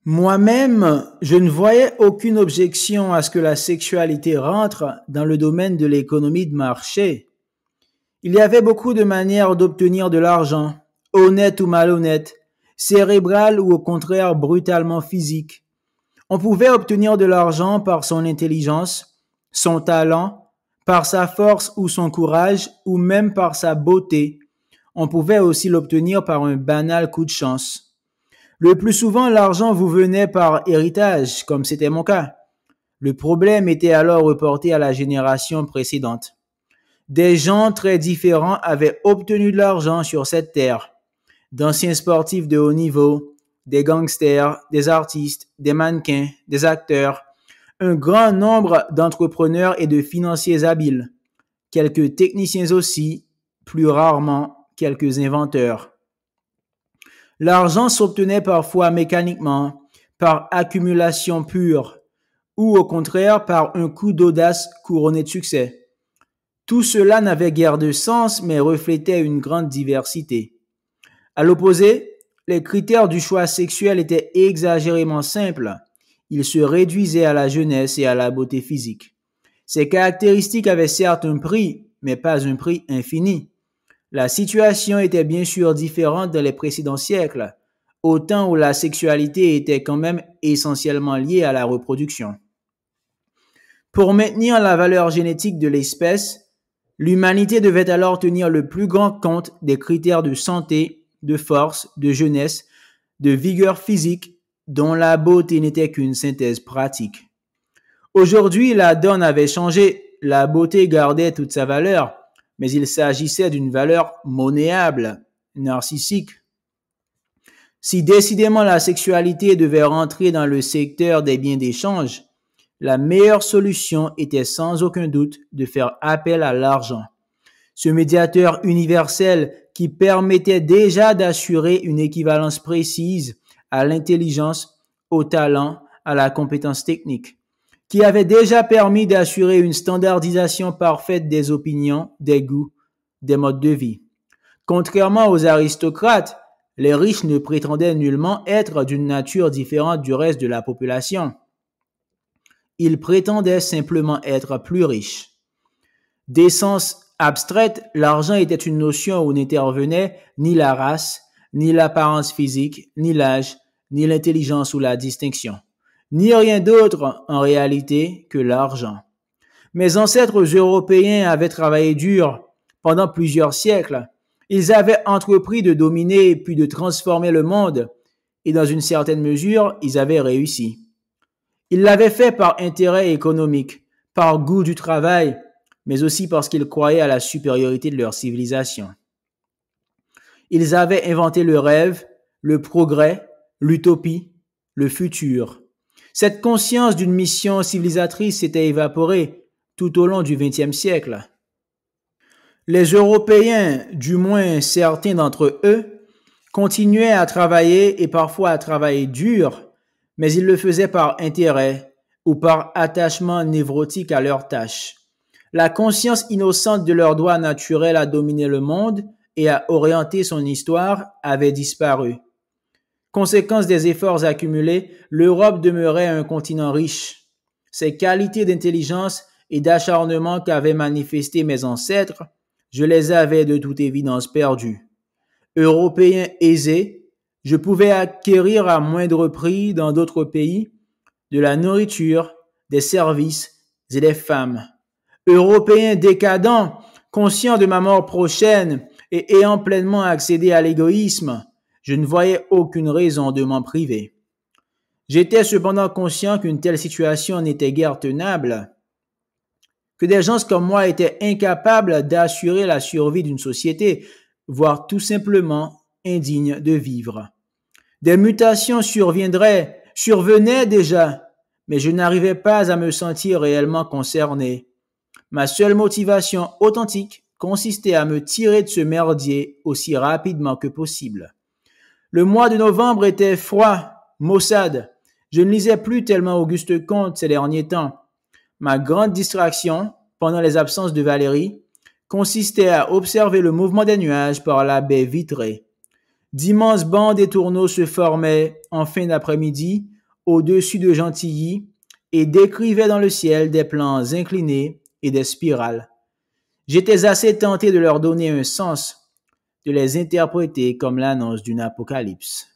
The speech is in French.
Moi-même, je ne voyais aucune objection à ce que la sexualité rentre dans le domaine de l'économie de marché. Il y avait beaucoup de manières d'obtenir de l'argent, honnête ou malhonnête, cérébral ou au contraire brutalement physique. On pouvait obtenir de l'argent par son intelligence, son talent, par sa force ou son courage, ou même par sa beauté. On pouvait aussi l'obtenir par un banal coup de chance. Le plus souvent, l'argent vous venait par héritage, comme c'était mon cas. Le problème était alors reporté à la génération précédente. Des gens très différents avaient obtenu de l'argent sur cette terre. D'anciens sportifs de haut niveau, des gangsters, des artistes, des mannequins, des acteurs, un grand nombre d'entrepreneurs et de financiers habiles, quelques techniciens aussi, plus rarement quelques inventeurs. L'argent s'obtenait parfois mécaniquement, par accumulation pure, ou au contraire par un coup d'audace couronné de succès. Tout cela n'avait guère de sens, mais reflétait une grande diversité. À l'opposé, les critères du choix sexuel étaient exagérément simples. Ils se réduisaient à la jeunesse et à la beauté physique. Ces caractéristiques avaient certes un prix, mais pas un prix infini. La situation était bien sûr différente dans les précédents siècles, au temps où la sexualité était quand même essentiellement liée à la reproduction. Pour maintenir la valeur génétique de l'espèce, l'humanité devait alors tenir le plus grand compte des critères de santé, de force, de jeunesse, de vigueur physique, dont la beauté n'était qu'une synthèse pratique. Aujourd'hui, la donne avait changé, la beauté gardait toute sa valeur, mais il s'agissait d'une valeur monnayable, narcissique. Si décidément la sexualité devait rentrer dans le secteur des biens d'échange, la meilleure solution était sans aucun doute de faire appel à l'argent. Ce médiateur universel qui permettait déjà d'assurer une équivalence précise à l'intelligence, au talent, à la compétence technique, qui avait déjà permis d'assurer une standardisation parfaite des opinions, des goûts, des modes de vie. Contrairement aux aristocrates, les riches ne prétendaient nullement être d'une nature différente du reste de la population. Ils prétendaient simplement être plus riches. D'essence abstraite, l'argent était une notion où n'intervenait ni la race, ni l'apparence physique, ni l'âge, ni l'intelligence ou la distinction, ni rien d'autre en réalité que l'argent. Mes ancêtres européens avaient travaillé dur pendant plusieurs siècles. Ils avaient entrepris de dominer puis de transformer le monde, et dans une certaine mesure, ils avaient réussi. Ils l'avaient fait par intérêt économique, par goût du travail, mais aussi parce qu'ils croyaient à la supériorité de leur civilisation. Ils avaient inventé le rêve, le progrès, l'utopie, le futur. Cette conscience d'une mission civilisatrice s'était évaporée tout au long du XXe siècle. Les Européens, du moins certains d'entre eux, continuaient à travailler et parfois à travailler dur, mais ils le faisaient par intérêt ou par attachement névrotique à leurs tâches. La conscience innocente de leur droit naturel à dominer le monde et à orienter son histoire avait disparu. Conséquence des efforts accumulés, l'Europe demeurait un continent riche. Ces qualités d'intelligence et d'acharnement qu'avaient manifestées mes ancêtres, je les avais de toute évidence perdues. Européen aisé, je pouvais acquérir à moindre prix dans d'autres pays de la nourriture, des services et des femmes. Européen décadent, conscient de ma mort prochaine et ayant pleinement accédé à l'égoïsme, je ne voyais aucune raison de m'en priver. J'étais cependant conscient qu'une telle situation n'était guère tenable, que des gens comme moi étaient incapables d'assurer la survie d'une société, voire tout simplement indignes de vivre. Des mutations survenaient déjà, mais je n'arrivais pas à me sentir réellement concerné. Ma seule motivation authentique consistait à me tirer de ce merdier aussi rapidement que possible. Le mois de novembre était froid, maussade. Je ne lisais plus tellement Auguste Comte ces derniers temps. Ma grande distraction, pendant les absences de Valérie, consistait à observer le mouvement des nuages par la baie vitrée. D'immenses bancs des tourneaux se formaient en fin d'après-midi au-dessus de Gentilly et décrivaient dans le ciel des plans inclinés et des spirales. J'étais assez tenté de leur donner un sens, de les interpréter comme l'annonce d'une apocalypse.